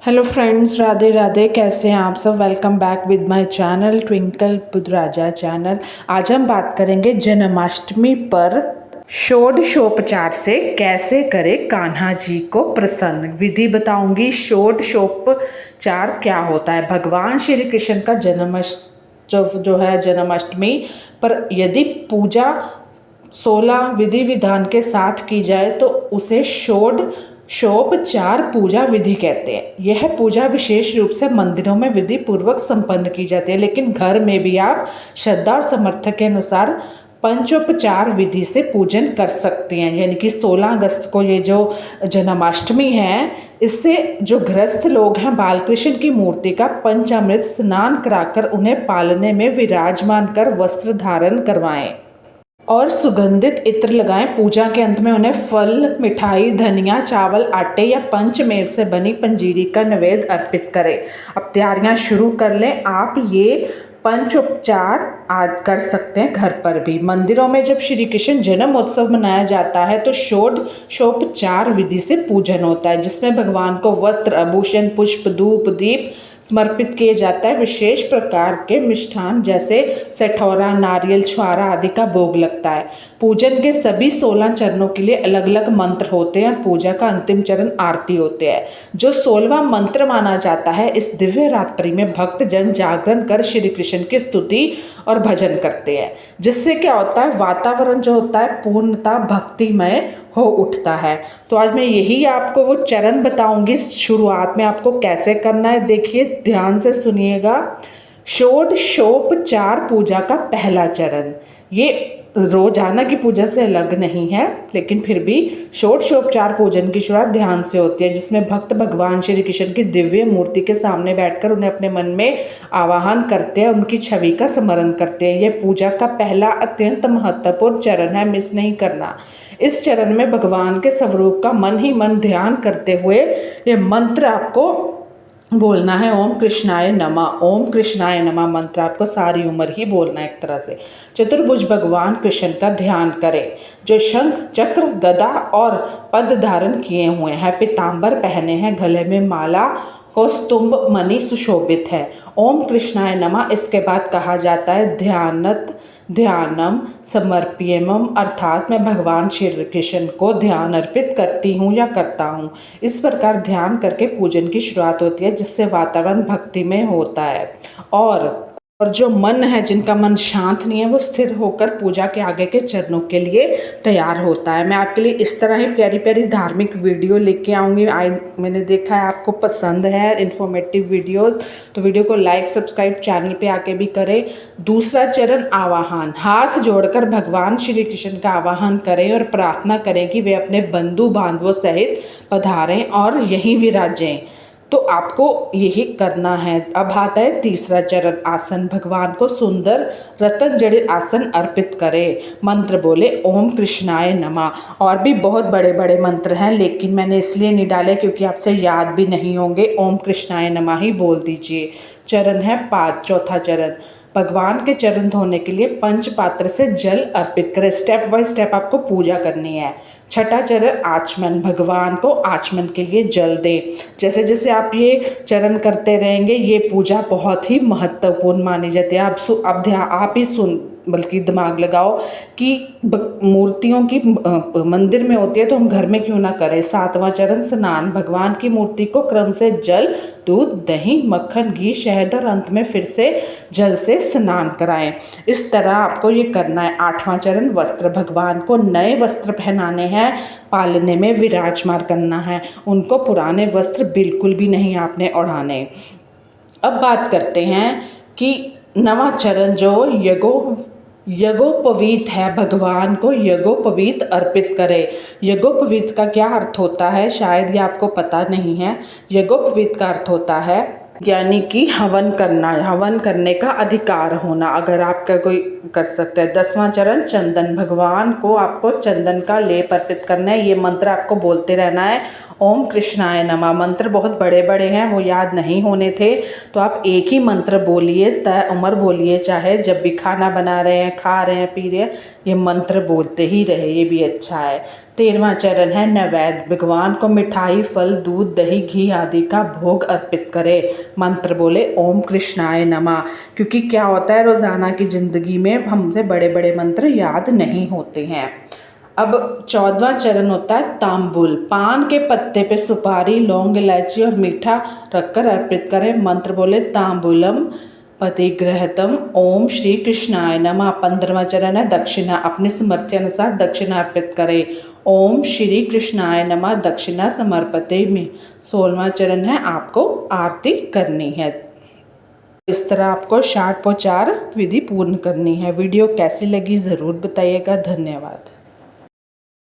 Hello friends, Radhe Radhe. कैसे हैं आप सब? Welcome back with my channel Twinkle Buddhraja channel. आज हम बात करेंगे जन्माष्टमी पर षोडशोपचार से कैसे करें कान्हा जी को प्रसन्न। विधि बताऊंगी। षोडशोपचार क्या होता है? भगवान श्री कृष्ण का जो है जन्माष्टमी पर यदि पूजा 16 विधि विधान के साथ की जाए तो उसे षोडशोपचार पूजा विधि कहते हैं। यह पूजा विशेष रूप से मंदिरों में विधि पूर्वक संपन्न की जाती है, लेकिन घर में भी आप श्रद्धा और समर्थ के अनुसार पंचोपचार विधि से पूजन कर सकते हैं। यानी कि 16 अगस्त को ये जो जन्माष्टमी है, इससे जो गृहस्थ लोग हैं बालकृष्ण की मूर्ति का पंचामृत स्नान कराकर उन्हें पालने में विराजमान कर वस्त्र धारण करवाएं और सुगंधित इत्र लगाएं। पूजा के अंत में उन्हें फल, मिठाई, धनिया, चावल, आटे या पंचमेव से बनी पंजीरी का नैवेद्य अर्पित करें। अब तैयारियां शुरू कर लें। आप ये पंचोपचार आज कर सकते हैं घर पर भी। मंदिरों में जब श्री कृष्ण जन्मोत्सव मनाया जाता है तो षोडशोपचार विधि से पूजन होता है, जिसमें भगवान को वस्त्र, आभूषण, पुष्प, धूप, दीप समर्पित किए जाता है। विशेष प्रकार के मिष्ठान जैसे सठौरा, नारियल, छुआरा आदि का भोग लगता है। पूजन के सभी 16 चरणों के लिए अलग अलग मंत्र होते हैं और पूजा का अंतिम चरण आरती होते हैं। जो 16वां मंत्र माना जाता है, इस दिव्य रात्रि में भक्त जन जागरण कर श्री कृष्ण की स्तुति और भजन करते हैं, जिससे क्या होता है, वातावरण जो होता है पूर्णतः भक्तिमय हो उठता है। तो आज मैं यही आपको वो चरण बताऊंगी शुरुआत में आपको कैसे करना है। देखिए, ध्यान से सुनिएगा। षोडशोपचार पूजा का पहला चरण, ये रोजाना की पूजा से अलग नहीं है, लेकिन फिर भी षोडशोपचार पूजन की शुरुआत ध्यान से होती है, जिसमें भक्त भगवान श्री कृष्ण की दिव्य मूर्ति के सामने बैठकर उन्हें अपने मन में आवाहन करते हैं, उनकी छवि का स्मरण करते हैं। यह पूजा का पहला अत्यंत महत्वपूर्ण चरण है, मिस नहीं करना। इस चरण में भगवान के स्वरूप का मन ही मन ध्यान करते हुए ये मंत्र आपको बोलना है। ओम कृष्णाय नमः, ओम कृष्णाय नमः मंत्र आपको सारी उम्र ही बोलना है। एक तरह से चतुर्भुज भगवान कृष्ण का ध्यान करें, जो शंख, चक्र, गदा और पद धारण किए हुए हैं, पीतांबर पहने हैं, गले में माला, कौस्तुभ मणि सुशोभित है। ओम कृष्णाय नमः इसके बाद कहा जाता है ध्यानम समर्प्यमम, अर्थात मैं भगवान श्री कृष्ण को ध्यान अर्पित करती हूँ या करता हूँ। इस प्रकार ध्यान करके पूजन की शुरुआत होती है, जिससे वातावरण भक्तिमय होता है और जो मन है, जिनका मन शांत नहीं है, वो स्थिर होकर पूजा के आगे के चरणों के लिए तैयार होता है। मैं आपके लिए इस तरह ही प्यारी प्यारी धार्मिक वीडियो लेके आऊँगी। मैंने देखा है आपको पसंद है इन्फॉर्मेटिव वीडियोस, तो वीडियो को लाइक, सब्सक्राइब चैनल पे आके भी करें। दूसरा चरण आवाहन, हाथ जोड़कर भगवान श्री कृष्ण का आवाहन करें और प्रार्थना करें कि वे अपने बंधु बांधवों सहित पधारें और यहीं विराजें। तो आपको यही करना है। अब आता है तीसरा चरण आसन, भगवान को सुंदर रतन जड़ित आसन अर्पित करें। मंत्र बोले ओम कृष्णाय नमः। और भी बहुत बड़े बड़े मंत्र हैं, लेकिन मैंने इसलिए नहीं डाले क्योंकि आपसे याद भी नहीं होंगे। ओम कृष्णाय नमः ही बोल दीजिए। चरण है 5, चौथा चरण, भगवान के चरण धोने के लिए पंच पात्र से जल अर्पित करें। स्टेप बाय स्टेप आपको पूजा करनी है। छठा चरण आचमन, भगवान को आचमन के लिए जल दें। जैसे जैसे आप ये चरण करते रहेंगे, ये पूजा बहुत ही महत्वपूर्ण मानी जाती है। आप ही बल्कि दिमाग लगाओ कि मूर्तियों की मंदिर में होती है तो हम घर में क्यों ना करें। 7वां चरण स्नान, भगवान की मूर्ति को क्रम से जल, दूध, दही, मक्खन, घी, शहद और अंत में फिर से जल से स्नान कराएं। इस तरह आपको ये करना है। 8वां चरण वस्त्र, भगवान को नए वस्त्र पहनाने हैं, पालने में विराजमान करना है। उनको पुराने वस्त्र बिल्कुल भी नहीं आपने ओढ़ाने। अब बात करते हैं कि 9वां चरण जो यज्ञोपवीत है, भगवान को यज्ञोपवीत अर्पित करें। यज्ञोपवीत का क्या अर्थ होता है, शायद ये आपको पता नहीं है। यज्ञोपवीत का अर्थ होता है यानी कि हवन करना, हवन करने का अधिकार होना, अगर आपका कोई कर सकता है। 10वां चरण चंदन, भगवान को आपको चंदन का लेप अर्पित करना है। ये मंत्र आपको बोलते रहना है। ओम कृष्णाय नमः। मंत्र बहुत बड़े बड़े हैं, वो याद नहीं होने थे, तो आप एक ही मंत्र बोलिए, तय उम्र बोलिए, चाहे जब भी खाना बना रहे हैं, खा रहे हैं, पी रहे हैं, ये मंत्र बोलते ही रहे, ये भी अच्छा है। 13वां चरण है नैवेद्य। भगवान को मिठाई, फल, दूध, दही, घी आदि का भोग अर्पित करें। मंत्र बोले ओम कृष्णाय नमः। क्योंकि क्या होता है, रोज़ाना की ज़िंदगी में हमसे बड़े बड़े मंत्र याद नहीं होते हैं। अब 14वां चरण होता है तांबुल। पान के पत्ते पे सुपारी, लौंग, इलायची और मीठा रखकर अर्पित करें। मंत्र बोले तांबुलम पतिग्रहतम ओम श्री कृष्णाय नमः। 15वां चरण है दक्षिणा। अपनी समर्थ्य अनुसार दक्षिणा अर्पित करें। ओम श्री कृष्णाय नमः दक्षिणा समर्पते में। 16वां चरण है आपको आरती करनी है। इस तरह आपको षाडोपचार विधि पूर्ण करनी है। वीडियो कैसी लगी ज़रूर बताइएगा। धन्यवाद।